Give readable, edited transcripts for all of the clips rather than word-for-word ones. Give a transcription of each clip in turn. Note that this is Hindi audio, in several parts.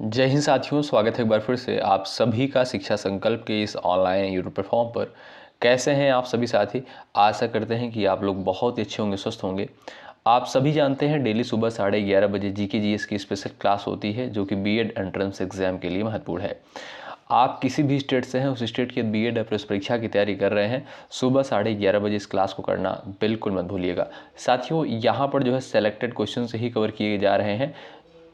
जय हिंद साथियों, स्वागत है एक बार फिर से आप सभी का शिक्षा संकल्प के इस ऑनलाइन यूट्यूब प्लेटफॉर्म पर। कैसे हैं आप सभी साथी? आशा करते हैं कि आप लोग बहुत ही अच्छे होंगे, स्वस्थ होंगे। आप सभी जानते हैं डेली सुबह 11:30 बजे जीके जीएस की स्पेशल क्लास होती है जो कि बीएड एंट्रेंस एग्जाम के लिए महत्वपूर्ण है। आप किसी भी स्टेट से हैं, उस स्टेट की बीएड या प्रवेश परीक्षा की तैयारी कर रहे हैं, सुबह 11:30 बजे इस क्लास को करना बिल्कुल मत भूलिएगा। साथियों, यहाँ पर जो है सेलेक्टेड क्वेश्चन से ही कवर किए जा रहे हैं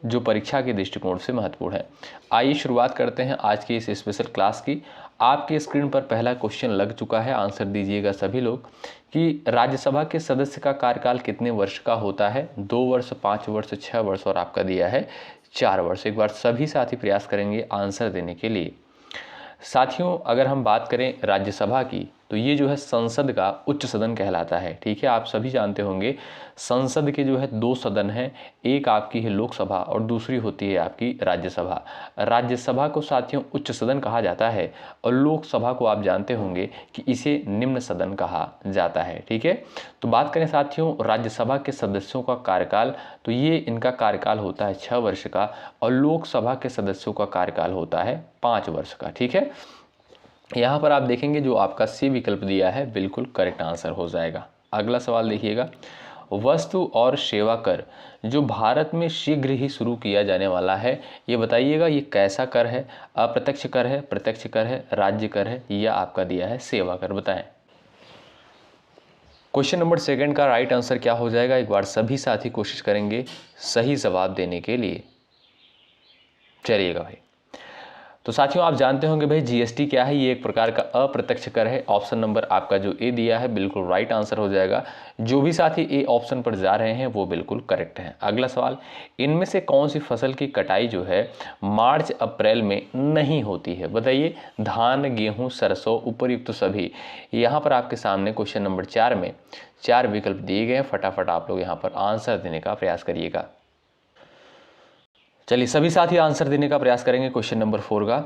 जो परीक्षा के दृष्टिकोण से महत्वपूर्ण है। आइए शुरुआत करते हैं आज की इस स्पेशल क्लास की। आपकी स्क्रीन पर पहला क्वेश्चन लग चुका है, आंसर दीजिएगा सभी लोग कि राज्यसभा के सदस्य का कार्यकाल कितने वर्ष का होता है? 2 वर्ष, 5 वर्ष, 6 वर्ष और आपका दिया है 4 वर्ष। एक बार सभी साथी प्रयास करेंगे आंसर देने के लिए। साथियों, अगर हम बात करें राज्यसभा की तो ये जो है संसद का उच्च सदन कहलाता है। ठीक है, आप सभी जानते होंगे संसद के जो है 2 सदन हैं, एक आपकी है लोकसभा और दूसरी होती है आपकी राज्यसभा। राज्यसभा को साथियों उच्च सदन कहा जाता है और लोकसभा को आप जानते होंगे कि इसे निम्न सदन कहा जाता है। ठीक है, तो बात करें साथियों राज्यसभा के सदस्यों का कार्यकाल, तो ये इनका कार्यकाल होता है 6 वर्ष का और लोकसभा के सदस्यों का कार्यकाल होता है 5 वर्ष का। ठीक है, यहाँ पर आप देखेंगे जो आपका सी विकल्प दिया है बिल्कुल करेक्ट आंसर हो जाएगा। अगला सवाल देखिएगा, वस्तु और सेवा कर जो भारत में शीघ्र ही शुरू किया जाने वाला है, ये बताइएगा ये कैसा कर है? अप्रत्यक्ष कर है, प्रत्यक्ष कर है, राज्य कर है या आपका दिया है सेवा कर? बताएं। क्वेश्चन नंबर 2 का राइट आंसर क्या हो जाएगा? एक बार सभी साथी कोशिश करेंगे सही जवाब देने के लिए। चलिएगा भाई, तो साथियों आप जानते होंगे भाई जीएसटी क्या है? ये एक प्रकार का अप्रत्यक्ष कर है। ऑप्शन नंबर आपका जो ए दिया है बिल्कुल राइट आंसर हो जाएगा। जो भी साथी ए ऑप्शन पर जा रहे हैं वो बिल्कुल करेक्ट है। अगला सवाल, इनमें से कौन सी फसल की कटाई जो है मार्च अप्रैल में नहीं होती है? बताइए। धान, गेहूं, सरसों, उपरयुक्त सभी। यहाँ पर आपके सामने क्वेश्चन नंबर 4 में 4 विकल्प दिए गए हैं। फटाफट आप लोग यहाँ पर आंसर देने का प्रयास करिएगा। चलिए सभी साथी आंसर देने का प्रयास करेंगे क्वेश्चन नंबर 4 का।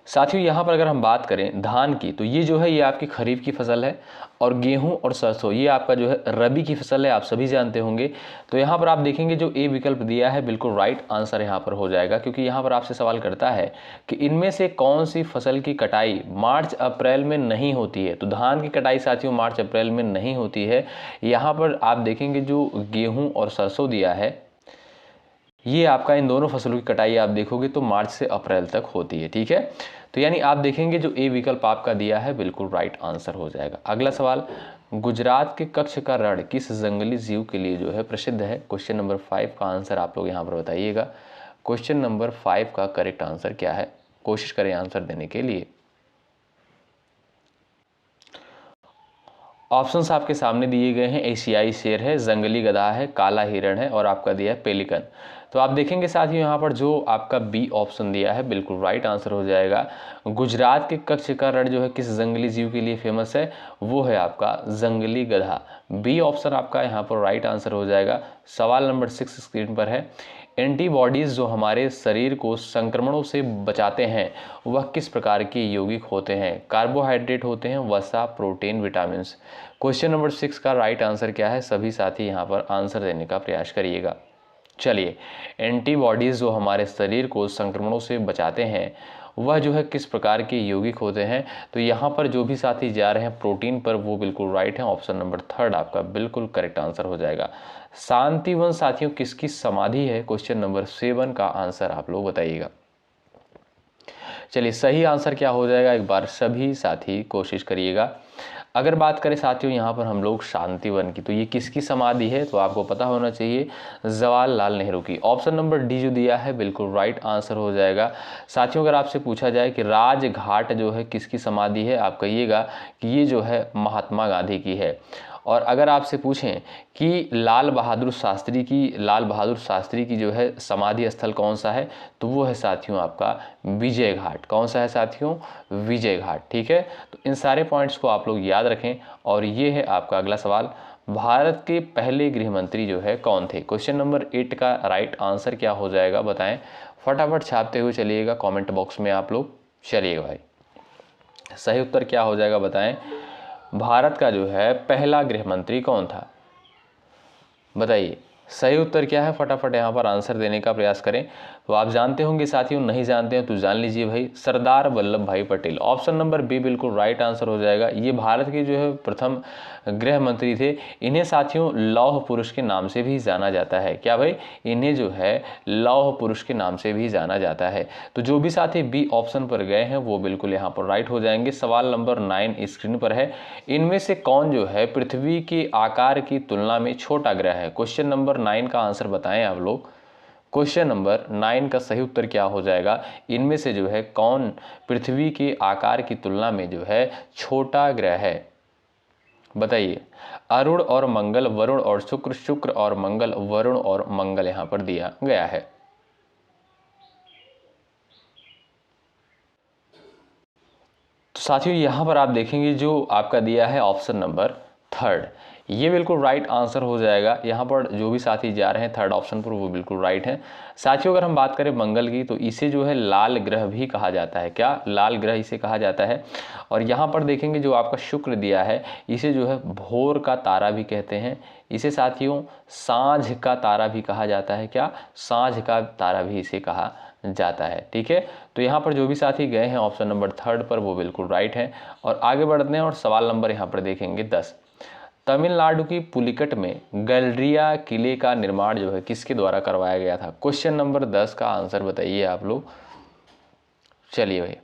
साथियों यहाँ पर अगर हम बात करें धान की, तो ये जो है ये आपकी खरीफ की फसल है और गेहूं और सरसों ये आपका जो है रबी की फसल है, आप सभी जानते होंगे। तो यहाँ पर आप देखेंगे जो ए विकल्प दिया है बिल्कुल राइट आंसर यहाँ पर हो जाएगा, क्योंकि यहाँ पर आपसे सवाल करता है कि इनमें से कौन सी फसल की कटाई मार्च अप्रैल में नहीं होती है। तो धान की कटाई साथियों मार्च अप्रैल में नहीं होती है। यहाँ पर आप देखेंगे जो गेहूँ और सरसों दिया है, ये आपका इन दोनों फसलों की कटाई आप देखोगे तो मार्च से अप्रैल तक होती है। ठीक है, तो यानी आप देखेंगे जो ए विकल्प आपका दिया है बिल्कुल राइट आंसर हो जाएगा। अगला सवाल, गुजरात के कच्छ का रण किस जंगली जीव के लिए जो है प्रसिद्ध है? क्वेश्चन नंबर 5 का आंसर आप लोग यहाँ पर बताइएगा। क्वेश्चन नंबर 5 का करेक्ट आंसर क्या है? कोशिश करें आंसर देने के लिए। ऑप्शंस आपके सामने दिए गए हैं। एशियाई शेर है, जंगली गधा है, काला हिरण है और आपका दिया है पेलिकन। तो आप देखेंगे साथियों यहाँ पर जो आपका बी ऑप्शन दिया है बिल्कुल राइट आंसर हो जाएगा। गुजरात के कच्छ का रण जो है किस जंगली जीव के लिए फेमस है? वो है आपका जंगली गधा। बी ऑप्शन आपका यहाँ पर राइट आंसर हो जाएगा। सवाल नंबर 6 स्क्रीन पर है, एंटीबॉडीज़ जो हमारे शरीर को संक्रमणों से बचाते हैं वह किस प्रकार के यौगिक होते हैं? कार्बोहाइड्रेट होते हैं, वसा, प्रोटीन, विटामिन? क्वेश्चन नंबर 6 का राइट आंसर क्या है? सभी साथी यहाँ पर आंसर देने का प्रयास करिएगा। चलिए, एंटीबॉडीज़ जो हमारे शरीर को संक्रमणों से बचाते हैं वह जो है किस प्रकार के यौगिक होते हैं? तो यहाँ पर जो भी साथी जा रहे हैं प्रोटीन पर वो बिल्कुल राइट है। ऑप्शन नंबर 3 आपका बिल्कुल करेक्ट आंसर हो जाएगा। शांतिवन साथियों किसकी समाधि है? क्वेश्चन नंबर 7 का आंसर आप लोग बताइएगा। चलिए सही आंसर क्या हो जाएगा? एक बार सभी साथी कोशिश करिएगा। अगर बात करें साथियों यहाँ पर हम लोग शांतिवन की, तो ये किसकी समाधि है? तो आपको पता होना चाहिए जवाहरलाल नेहरू की। ऑप्शन नंबर डी जो दिया है बिल्कुल राइट आंसर हो जाएगा। साथियों अगर आपसे पूछा जाए कि राजघाट जो है किसकी समाधि है, आप कहिएगा कि ये जो है महात्मा गांधी की है। और अगर आपसे पूछें कि लाल बहादुर शास्त्री की जो है समाधि स्थल कौन सा है, तो वो है साथियों आपका विजय घाट। कौन सा है साथियों? विजय घाट। ठीक है, तो इन सारे पॉइंट्स को आप लोग याद रखें। और ये है आपका अगला सवाल, भारत के पहले गृह मंत्री जो है कौन थे? क्वेश्चन नंबर 8 का राइट आंसर क्या हो जाएगा बताएं। फटाफट छापते हुए चलिएगा कमेंट बॉक्स में आप लोग। चलिएगा भाई, सही उत्तर क्या हो जाएगा बताएं। भारत का जो है पहला गृह मंत्री कौन था? बताइए। सही उत्तर क्या है, फटाफट यहाँ पर आंसर देने का प्रयास करें। तो आप जानते होंगे साथियों, नहीं जानते हैं तो जान लीजिए भाई, सरदार वल्लभ भाई पटेल। ऑप्शन नंबर बी बिल्कुल राइट आंसर हो जाएगा। ये भारत के जो है प्रथम गृह मंत्री थे। इन्हें साथियों लौह पुरुष के नाम से भी जाना जाता है। क्या भाई, इन्हें जो है लौह पुरुष के नाम से भी जाना जाता है। तो जो भी साथी बी ऑप्शन पर गए हैं वो बिल्कुल यहाँ पर राइट हो जाएंगे। सवाल नंबर 9 स्क्रीन पर है। इनमें से कौन जो है पृथ्वी के आकार की तुलना में छोटा ग्रह है? क्वेश्चन नंबर 9 का आंसर बताएं आप लोग। क्वेश्चन नंबर 9 का सही उत्तर क्या हो जाएगा? इनमें से जो है कौन पृथ्वी के आकार की तुलना में जो है छोटा ग्रह है? बताइए। अरुण और मंगल, वरुण और शुक्र, शुक्र और मंगल, वरुण और मंगल यहां पर दिया गया है। तो साथियों यहां पर आप देखेंगे जो आपका दिया है ऑप्शन नंबर 3, ये बिल्कुल राइट आंसर हो जाएगा। यहाँ पर जो भी साथी जा रहे हैं 3rd ऑप्शन पर वो बिल्कुल राइट है। साथियों अगर हम बात करें मंगल की तो इसे जो है लाल ग्रह भी कहा जाता है। क्या, लाल ग्रह इसे कहा जाता है। और यहाँ पर देखेंगे जो आपका शुक्र दिया है, इसे जो है भोर का तारा भी कहते हैं। इसे साथियों सांझ का तारा भी कहा जाता है। क्या, सांझ का तारा भी इसे कहा जाता है। ठीक है, तो यहाँ पर जो भी साथी गए हैं ऑप्शन नंबर 3rd पर वो बिल्कुल राइट है। और आगे बढ़ते हैं और सवाल नंबर यहाँ पर देखेंगे 10। तमिलनाडु की पुलिकट में गैलरिया किले का निर्माण जो है किसके द्वारा करवाया गया था? क्वेश्चन नंबर 10 का आंसर बताइए आप लोग। चलिए भाई,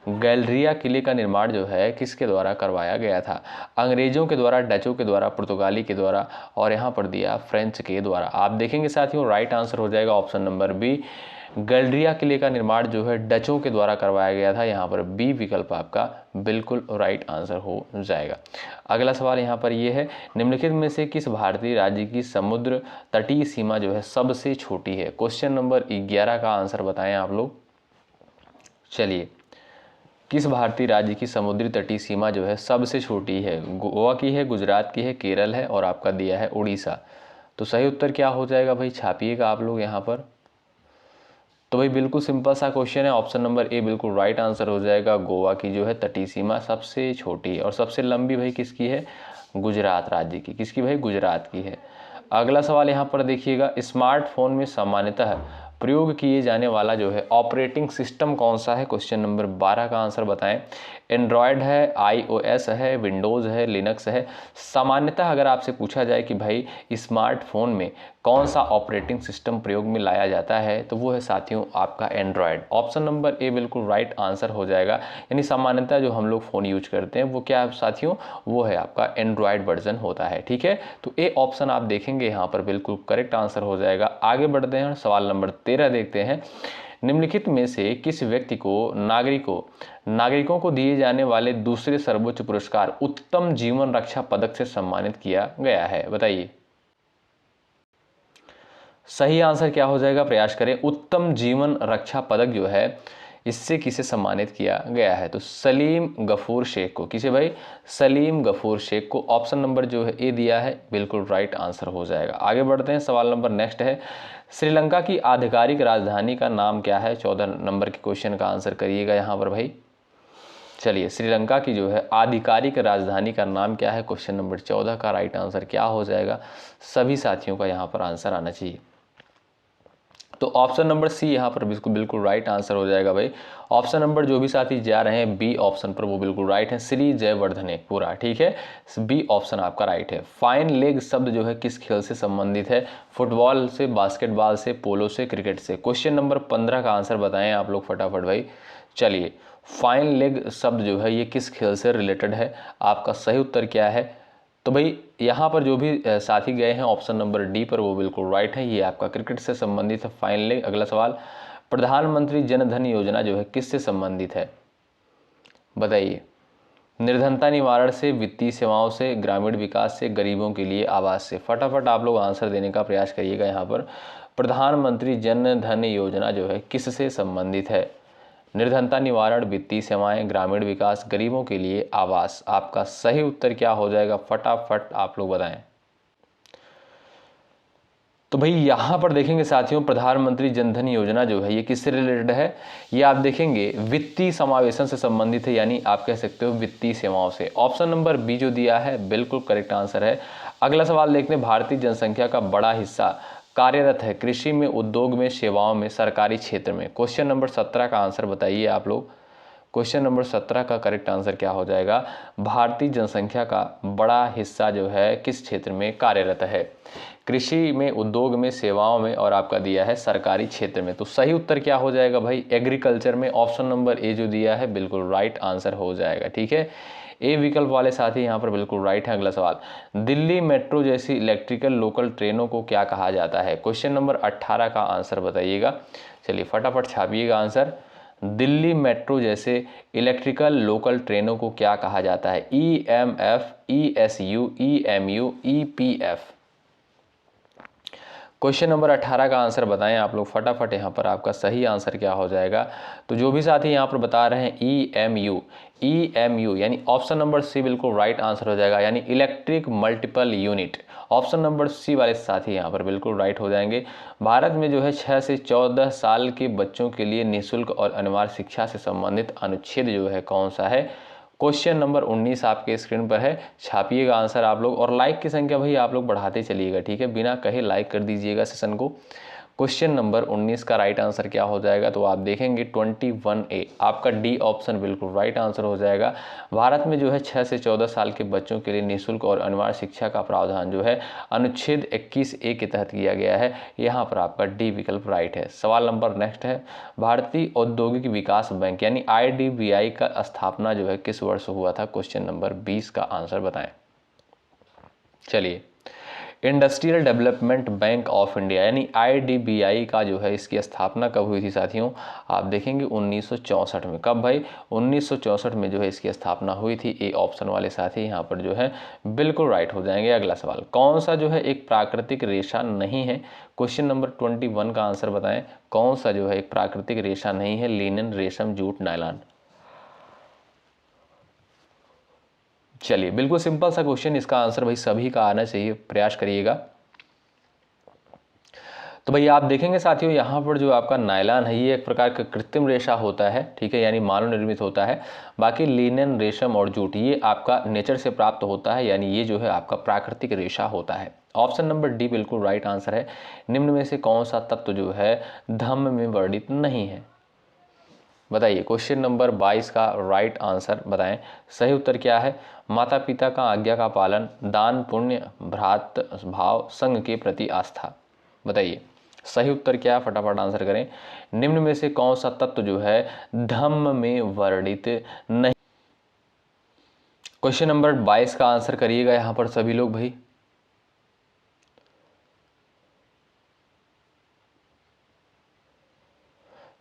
गैलरिया किले का निर्माण जो है किसके द्वारा करवाया गया था? अंग्रेजों के द्वारा, डचों के द्वारा, पुर्तगाली के द्वारा और यहाँ पर दिया फ्रेंच के द्वारा। आप देखेंगे साथियों राइट आंसर हो जाएगा ऑप्शन नंबर बी। गैलरिया किले का निर्माण जो है डचों के द्वारा करवाया गया था। यहाँ पर बी विकल्प आपका बिल्कुल राइट आंसर हो जाएगा। अगला सवाल यहाँ पर ये है, निम्नलिखित में से किस भारतीय राज्य की समुद्र तटीय सीमा जो है सबसे छोटी है? क्वेश्चन नंबर 11 का आंसर बताएं आप लोग। चलिए, किस भारतीय राज्य की समुद्री तटीय सीमा जो है सबसे छोटी है? गोवा की है, गुजरात की है, केरल है और आपका दिया है उड़ीसा। तो सही उत्तर क्या हो जाएगा भाई, छापिएगा आप लोग यहाँ पर। तो भाई बिल्कुल सिंपल सा क्वेश्चन है, ऑप्शन नंबर ए बिल्कुल राइट आंसर हो जाएगा। गोवा की जो है तटीय सीमा सबसे छोटी है। और सबसे लंबी भाई किसकी है? गुजरात राज्य की। किसकी भाई? गुजरात की है। अगला सवाल यहाँ पर देखिएगा, स्मार्टफोन में सामान्यतः प्रयोग किए जाने वाला जो है ऑपरेटिंग सिस्टम कौन सा है? क्वेश्चन नंबर 12 का आंसर बताएं। एंड्रॉयड है, आईओएस है, विंडोज़ है, लिनक्स है। सामान्यतः अगर आपसे पूछा जाए कि भाई स्मार्टफोन में कौन सा ऑपरेटिंग सिस्टम प्रयोग में लाया जाता है तो वो है साथियों आपका एंड्रॉयड। ऑप्शन नंबर ए बिल्कुल राइट आंसर हो जाएगा। यानी सामान्यतः जो हम लोग फ़ोन यूज करते हैं वो क्या है साथियों, वो है आपका एंड्रॉयड वर्जन होता है। ठीक है, तो ए ऑप्शन आप देखेंगे यहाँ पर बिल्कुल करेक्ट आंसर हो जाएगा। आगे बढ़ते हैं, सवाल नंबर 13 देखते हैं। निम्नलिखित में से किस व्यक्ति को नागरिकों को दिए जाने वाले दूसरे सर्वोच्च पुरस्कार उत्तम जीवन रक्षा पदक से सम्मानित किया गया है? बताइए। सही आंसर क्या हो जाएगा, प्रयास करें। उत्तम जीवन रक्षा पदक जो है इससे किसे सम्मानित किया गया है? तो सलीम गफूर शेख को। किसे भाई? सलीम गफूर शेख को। ऑप्शन नंबर जो है ए दिया है, बिल्कुल राइट आंसर हो जाएगा। आगे बढ़ते हैं, सवाल नंबर नेक्स्ट है, श्रीलंका की आधिकारिक राजधानी का नाम क्या है? 14 नंबर के क्वेश्चन का आंसर करिएगा यहाँ पर भाई। चलिए, श्रीलंका की जो है आधिकारिक राजधानी का नाम क्या है? क्वेश्चन नंबर 14 का राइट आंसर क्या हो जाएगा? सभी साथियों का यहाँ पर आंसर आना चाहिए। तो ऑप्शन नंबर सी यहाँ पर बिल्कुल राइट आंसर हो जाएगा भाई। ऑप्शन नंबर जो भी साथी जा रहे हैं बी ऑप्शन पर वो बिल्कुल राइट है, श्री जयवर्धने पूरा। ठीक है, बी ऑप्शन आपका राइट है। फाइन लेग शब्द जो है किस खेल से संबंधित है? फुटबॉल से, बास्केटबॉल से, पोलो से, क्रिकेट से। क्वेश्चन नंबर 15 का आंसर बताएं आप लोग फटाफट भाई। चलिए, फाइन लेग शब्द जो है ये किस खेल से रिलेटेड है? आपका सही उत्तर क्या है? तो भाई यहाँ पर जो भी साथी गए हैं ऑप्शन नंबर डी पर वो बिल्कुल राइट है, ये आपका क्रिकेट से संबंधित है। फाइनली अगला सवाल, प्रधानमंत्री जन धन योजना जो है किससे संबंधित है? बताइए। निर्धनता निवारण से, वित्तीय सेवाओं से, ग्रामीण विकास से, गरीबों के लिए आवास से। फटाफट आप लोग आंसर देने का प्रयास करिएगा। यहाँ पर प्रधानमंत्री जन धन योजना जो है किससे संबंधित है? निर्धनता निवारण, वित्तीय सेवाएं, ग्रामीण विकास, गरीबों के लिए आवास। आपका सही उत्तर क्या हो जाएगा? फटाफट आप लोग बताएं। तो भाई यहाँ पर देखेंगे साथियों, प्रधानमंत्री जनधन योजना जो है ये किससे रिलेटेड है, ये आप देखेंगे वित्तीय समावेशन से संबंधित है, यानी आप कह सकते हो वित्तीय सेवाओं से। ऑप्शन नंबर बी जो दिया है बिल्कुल करेक्ट आंसर है। अगला सवाल देखते हैं, भारतीय जनसंख्या का बड़ा हिस्सा कार्यरत है कृषि में, उद्योग में, सेवाओं में, सरकारी क्षेत्र में। क्वेश्चन नंबर 17 का आंसर बताइए आप लोग। क्वेश्चन नंबर 17 का करेक्ट आंसर क्या हो जाएगा, भारतीय जनसंख्या का बड़ा हिस्सा जो है किस क्षेत्र में कार्यरत है, कृषि में, उद्योग में, सेवाओं में, और आपका दिया है सरकारी क्षेत्र में। तो सही उत्तर क्या हो जाएगा भाई, एग्रीकल्चर में। ऑप्शन नंबर ए जो दिया है बिल्कुल राइट आंसर हो जाएगा। ठीक है, ए विकल्प वाले साथी यहाँ पर बिल्कुल राइट है। अगला सवाल, दिल्ली मेट्रो जैसी इलेक्ट्रिकल लोकल ट्रेनों को क्या कहा जाता है। क्वेश्चन नंबर 18 का आंसर बताइएगा। चलिए फटाफट छापिएगा आंसर। दिल्ली मेट्रो जैसे इलेक्ट्रिकल लोकल ट्रेनों को क्या कहा जाता है, EMF, ESU, EMU, EPF। Question number 18 का आंसर बताएं आप लोग फटाफट, यहाँ पर आपका सही आंसर क्या हो जाएगा। तो जो भी साथी यहाँ पर बता रहे हैं EMU यानी ऑप्शन नंबर सी बिल्कुल राइट आंसर हो जाएगा, यानी electric multiple unit. Option number C वाले साथी यहाँ पर बिल्कुल राइट हो जाएंगे। भारत में जो है 6 से 14 साल के बच्चों के लिए निःशुल्क और अनिवार्य शिक्षा से संबंधित अनुच्छेद जो है कौन सा है। क्वेश्चन नंबर 19 आपके स्क्रीन पर है, छापिएगा आंसर आप लोग, और लाइक की संख्या भाई आप लोग बढ़ाते चलिएगा। ठीक है, बिना कहे लाइक कर दीजिएगा सेशन को। क्वेश्चन नंबर 19 का राइट आंसर क्या हो जाएगा, तो आप देखेंगे 21A, आपका डी ऑप्शन बिल्कुल राइट आंसर हो जाएगा। भारत में जो है 6 से 14 साल के बच्चों के लिए निःशुल्क और अनिवार्य शिक्षा का प्रावधान जो है अनुच्छेद 21A के तहत किया गया है। यहाँ पर आपका डी विकल्प राइट है। सवाल नंबर नेक्स्ट है, भारतीय औद्योगिक विकास बैंक यानी IDBI का स्थापना जो है किस वर्ष हुआ था। क्वेश्चन नंबर 20 का आंसर बताएं। चलिए, industrial development bank of India यानी IDBI का जो है इसकी स्थापना कब हुई थी साथियों, आप देखेंगे 1964 में। कब भाई, 1964 में जो है इसकी स्थापना हुई थी। ए ऑप्शन वाले साथी यहाँ पर जो है बिल्कुल राइट हो जाएंगे। अगला सवाल, कौन सा जो है एक प्राकृतिक रेशा नहीं है। क्वेश्चन नंबर 21 का आंसर बताएं, कौन सा जो है एक प्राकृतिक रेशा नहीं है। लिनन, रेशम, जूट, नायलॉन। चलिए, बिल्कुल सिंपल सा क्वेश्चन, इसका आंसर भाई सभी का आना चाहिए, प्रयास करिएगा। तो भाई आप देखेंगे साथियों, यहाँ पर जो आपका नायलॉन है ये एक प्रकार का कृत्रिम रेशा होता है। ठीक है, यानी मानव निर्मित होता है। बाकी लिनन, रेशम और जूट ये आपका नेचर से प्राप्त होता है, यानी ये जो है आपका प्राकृतिक रेशा होता है। ऑप्शन नंबर डी बिल्कुल राइट आंसर है। निम्न में से कौन सा तत्व जो है धम्म में वर्णित नहीं है, बताइए। क्वेश्चन नंबर 22 का राइट आंसर बताएं। सही उत्तर क्या है, माता पिता का आज्ञा का पालन, दान पुण्य, भ्रात भाव, संघ के प्रति आस्था। बताइए सही उत्तर क्या है, फटाफट आंसर करें। निम्न में से कौन सा तत्व जो है धम्म में वर्णित नहीं। क्वेश्चन नंबर 22 का आंसर करिएगा यहां पर सभी लोग भाई।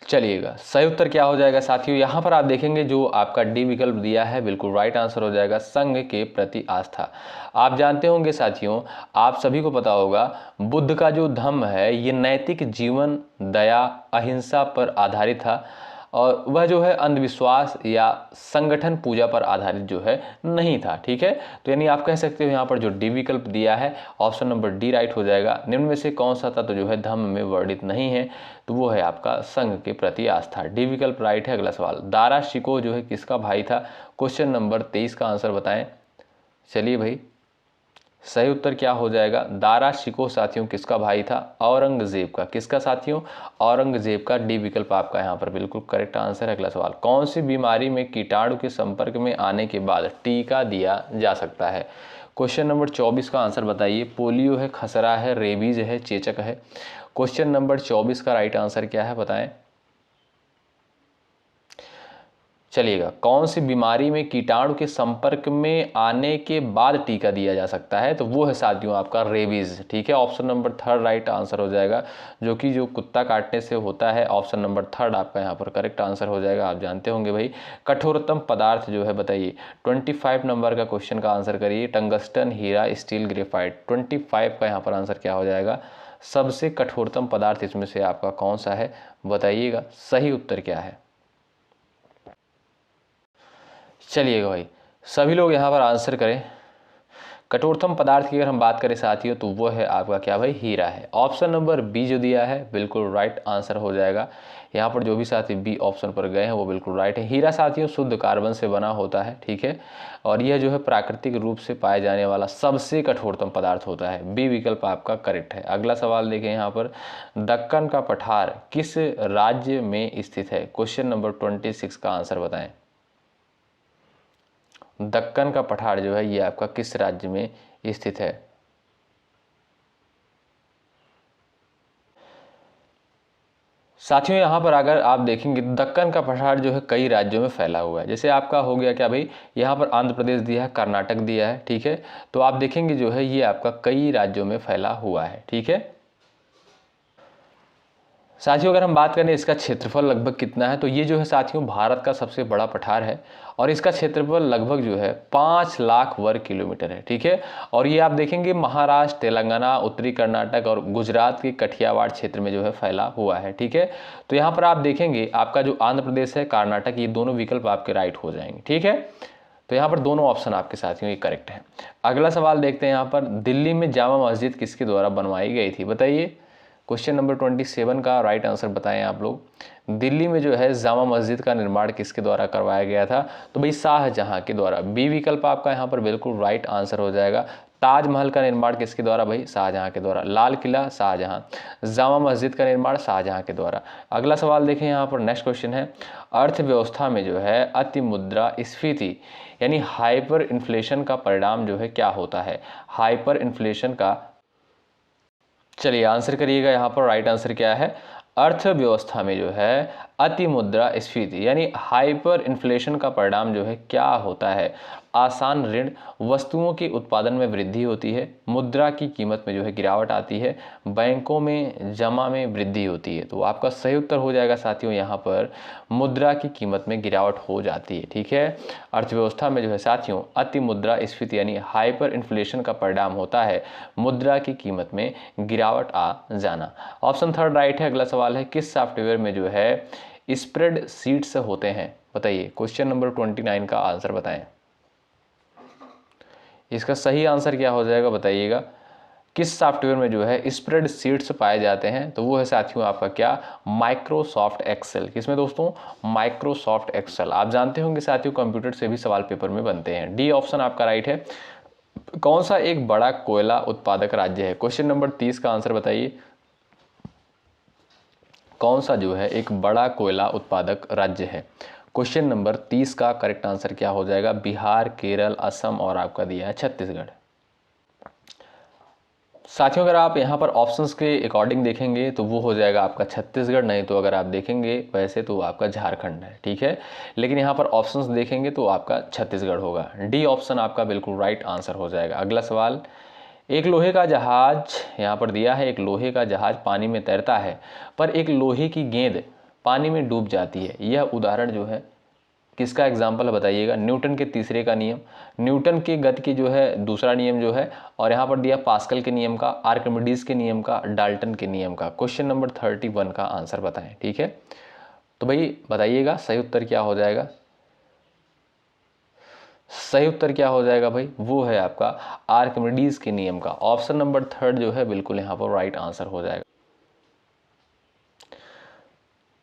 चलिएगा, सही उत्तर क्या हो जाएगा साथियों, यहां पर आप देखेंगे जो आपका डी विकल्प दिया है बिल्कुल राइट आंसर हो जाएगा, संघ के प्रति आस्था। आप जानते होंगे साथियों, आप सभी को पता होगा, बुद्ध का जो धम्म है ये नैतिक जीवन, दया, अहिंसा पर आधारित था, और वह जो है अंधविश्वास या संगठन पूजा पर आधारित जो है नहीं था। ठीक है, तो यानी आप कह सकते हो यहाँ पर जो डी विकल्प दिया है ऑप्शन नंबर डी राइट हो जाएगा। निम्न में से कौन सा तत्व जो है धम्म में वर्णित नहीं है, तो वो है आपका संघ के प्रति आस्था। डी विकल्प राइट है। अगला सवाल, दारा शिकोह जो है किसका भाई था। क्वेश्चन नंबर 23 का आंसर बताएं। चलिए भाई, सही उत्तर क्या हो जाएगा, दारा शिकोह साथियों किसका भाई था, औरंगजेब का। किसका साथियों, औरंगजेब का। डी विकल्प आपका यहाँ पर बिल्कुल करेक्ट आंसर है। अगला सवाल, कौन सी बीमारी में कीटाणु के संपर्क में आने के बाद टीका दिया जा सकता है। क्वेश्चन नंबर 24 का आंसर बताइए। पोलियो है, खसरा है, रेबीज है, चेचक है। क्वेश्चन नंबर 24 का राइट आंसर क्या है बताएं। चलिएगा, कौन सी बीमारी में कीटाणु के संपर्क में आने के बाद टीका दिया जा सकता है, तो वो है साथियों आपका रेबीज। ठीक है, option number third right answer हो जाएगा, जो कि जो कुत्ता काटने से होता है। ऑप्शन नंबर थर्ड आपका यहाँ पर करेक्ट आंसर हो जाएगा। आप जानते होंगे भाई, कठोरतम पदार्थ जो है बताइए। 25 नंबर का क्वेश्चन का आंसर करिए। टंगस्टन, हीरा, स्टील, ग्रेफाइट। 25 का यहाँ पर आंसर क्या हो जाएगा, सबसे कठोरतम पदार्थ इसमें से आपका कौन सा है, बताइएगा सही उत्तर क्या है। चलिएगा भाई, सभी लोग यहाँ पर आंसर करें। कठोरतम पदार्थ की अगर हम बात करें साथियों तो वो है आपका क्या भाई, हीरा है। ऑप्शन नंबर बी जो दिया है बिल्कुल राइट आंसर हो जाएगा। यहाँ पर जो भी साथी बी ऑप्शन पर गए हैं वो बिल्कुल राइट है। हीरा साथियों शुद्ध कार्बन से बना होता है, ठीक है, और यह जो है प्राकृतिक रूप से पाए जाने वाला सबसे कठोरतम पदार्थ होता है। बी विकल्प आपका करेक्ट है। अगला सवाल देखें यहाँ पर, दक्कन का पठार किस राज्य में स्थित है? क्वेश्चन नंबर 26 का आंसर बताएं। दक्कन का पठार जो है ये आपका किस राज्य में स्थित है? साथियों यहाँ पर अगर आप देखेंगे दक्कन का पठार जो है कई राज्यों में फैला हुआ है। जैसे आपका हो गया क्या भाई, यहाँ पर आंध्र प्रदेश दिया है, कर्नाटक दिया है, ठीक है, तो आप देखेंगे जो है ये आपका कई राज्यों में फैला हुआ है, ठीक है। साथियों अगर हम बात करें इसका क्षेत्रफल लगभग कितना है, तो ये जो है साथियों भारत का सबसे बड़ा पठार है और इसका क्षेत्रफल लगभग जो है 5 लाख वर्ग किलोमीटर है, ठीक है। और ये आप देखेंगे महाराष्ट्र, तेलंगाना, उत्तरी कर्नाटक और गुजरात के कठियावाड़ क्षेत्र में जो है फैला हुआ है, ठीक है। तो यहाँ पर आप देखेंगे आपका जो आंध्र प्रदेश है, कर्नाटक, ये दोनों विकल्प आपके राइट हो जाएंगे, ठीक है। तो यहाँ पर दोनों ऑप्शन आपके साथियों ये करेक्ट है। अगला सवाल देखते हैं यहाँ पर, दिल्ली में जामा मस्जिद किसके द्वारा बनवाई गई थी? बताइए। क्वेश्चन नंबर 27 का राइट आंसर बताएं आप लोग। दिल्ली में जो है जामा मस्जिद का निर्माण किसके द्वारा करवाया गया था? तो भाई शाहजहां के द्वारा। बी विकल्प आपका यहाँ पर बिल्कुल राइट आंसर हो जाएगा। ताजमहल का निर्माण किसके द्वारा? भाई शाहजहां के द्वारा। लाल किला शाहजहां, जामा मस्जिद का निर्माण शाहजहां के द्वारा। अगला सवाल देखें यहाँ पर, नेक्स्ट क्वेश्चन है, अर्थव्यवस्था में जो है अति मुद्रा स्फीति यानी हाइपर इन्फ्लेशन का परिणाम जो है क्या होता है? हाइपर इन्फ्लेशन का, चलिए आंसर करिएगा यहाँ पर। राइट आंसर क्या है? अर्थव्यवस्था में जो है अति मुद्रा स्फीति यानी हाइपर इन्फ्लेशन का परिणाम जो है क्या होता है? आसान ऋण, वस्तुओं के उत्पादन में वृद्धि होती है, मुद्रा की कीमत में जो है गिरावट आती है, बैंकों में जमा में वृद्धि होती है। तो आपका सही उत्तर हो जाएगा साथियों यहाँ पर मुद्रा की कीमत में गिरावट हो जाती है, ठीक है। अर्थव्यवस्था में जो है साथियों अति मुद्रा स्फीति यानी हाइपर इन्फ्लेशन का परिणाम होता है मुद्रा की कीमत में गिरावट आ जाना। ऑप्शन थर्ड राइट है। अगला सवाल है, किस सॉफ्टवेयर में जो है स्प्रेड शीट्स होते हैं? बताइए। क्वेश्चन नंबर 29 का आंसर बताएं। इसका सही आंसर क्या हो जाएगा बताइएगा। किस सॉफ्टवेयर में जो है स्प्रेड शीट्स पाए जाते हैं? तो वो है साथियों आपका क्या? Microsoft Excel. किसमें दोस्तों? Microsoft Excel. आप जानते होंगे साथियों कंप्यूटर से भी सवाल पेपर में बनते हैं। डी ऑप्शन आपका राइट है। कौन सा एक बड़ा कोयला उत्पादक राज्य है? क्वेश्चन नंबर 30 का आंसर बताइए। कौन सा जो है एक बड़ा कोयला उत्पादक राज्य है? क्वेश्चन नंबर 30 का करेक्ट आंसर क्या हो जाएगा? बिहार, केरल, असम और आपका दिया है छत्तीसगढ़। साथियों अगर आप यहाँ पर ऑप्शंस के अकॉर्डिंग देखेंगे तो वो हो जाएगा आपका छत्तीसगढ़, नहीं तो अगर आप देखेंगे वैसे तो आपका झारखंड है, ठीक है। लेकिन यहाँ पर ऑप्शंस देखेंगे तो आपका छत्तीसगढ़ होगा। डी ऑप्शन आपका बिल्कुल राइट आंसर हो जाएगा। अगला सवाल, एक लोहे का जहाज यहाँ पर दिया है, एक लोहे का जहाज पानी में तैरता है पर एक लोहे की गेंद पानी में डूब जाती है। यह उदाहरण जो है किसका एग्जाम्पल है बताइएगा? न्यूटन के तीसरे का नियम, न्यूटन के गति की जो है दूसरा नियम जो है, और यहाँ पर दिया पास्कल के नियम का, आर्किमिडीज के नियम का, डाल्टन के नियम का। क्वेश्चन नंबर 31 का आंसर बताएं, ठीक है। तो भाई बताइएगा सही उत्तर क्या हो जाएगा? सही उत्तर क्या हो जाएगा भाई? वो है आपका आर्किमिडीज के नियम का। ऑप्शन नंबर थर्ड जो है बिल्कुल यहाँ पर राइट आंसर हो जाएगा।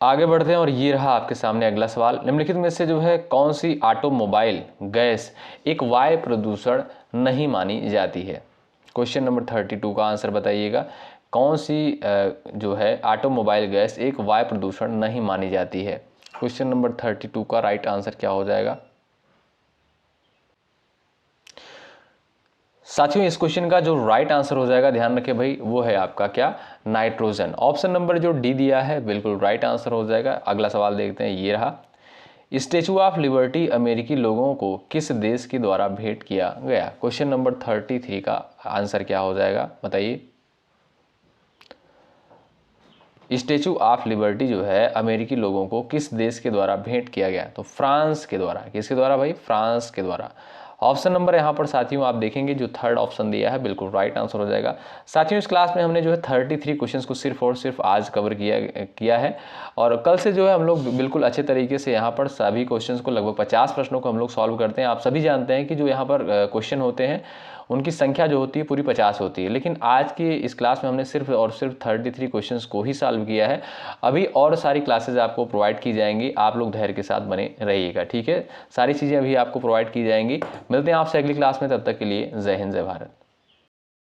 आगे बढ़ते हैं और ये रहा आपके सामने अगला सवाल, निम्नलिखित में से जो है कौन सी ऑटोमोबाइल गैस एक वायु प्रदूषण नहीं मानी जाती है? क्वेश्चन नंबर 32 का आंसर बताइएगा। कौन सी जो है ऑटोमोबाइल गैस एक वायु प्रदूषण नहीं मानी जाती है? क्वेश्चन नंबर 32 का राइट आंसर क्या हो जाएगा? साथियों इस क्वेश्चन का जो राइट आंसर हो जाएगा, ध्यान रखें भाई, वो है आपका क्या? नाइट्रोजन। ऑप्शन नंबर जो डी दिया है बिल्कुल राइट आंसर हो जाएगा। अगला सवाल देखते हैं, ये रहा, स्टैचू ऑफ लिबर्टी अमेरिकी लोगों को किस देश के द्वारा भेंट किया गया? क्वेश्चन नंबर 33 का आंसर क्या हो जाएगा बताइए। स्टैचू ऑफ लिबर्टी जो है अमेरिकी लोगों को किस देश के द्वारा भेंट किया गया? तो फ्रांस के द्वारा। किसके द्वारा भाई? फ्रांस के द्वारा। ऑप्शन नंबर यहाँ पर साथियों आप देखेंगे जो थर्ड ऑप्शन दिया है बिल्कुल राइट आंसर हो जाएगा। साथियों इस क्लास में हमने जो है 33 क्वेश्चंस को सिर्फ और सिर्फ आज कवर किया है और कल से जो है हम लोग बिल्कुल अच्छे तरीके से यहाँ पर सभी क्वेश्चंस को, लगभग 50 प्रश्नों को हम लोग सॉल्व करते हैं। आप सभी जानते हैं कि जो यहाँ पर क्वेश्चन होते हैं उनकी संख्या जो होती है पूरी 50 होती है। लेकिन आज की इस क्लास में हमने सिर्फ और सिर्फ 33 क्वेश्चंस को ही सॉल्व किया है। अभी और सारी क्लासेज आपको प्रोवाइड की जाएंगी, आप लोग धैर्य के साथ बने रहिएगा, ठीक है। सारी चीज़ें अभी आपको प्रोवाइड की जाएंगी। मिलते हैं आपसे अगली क्लास में, तब तक के लिए जय हिंद जय भारत।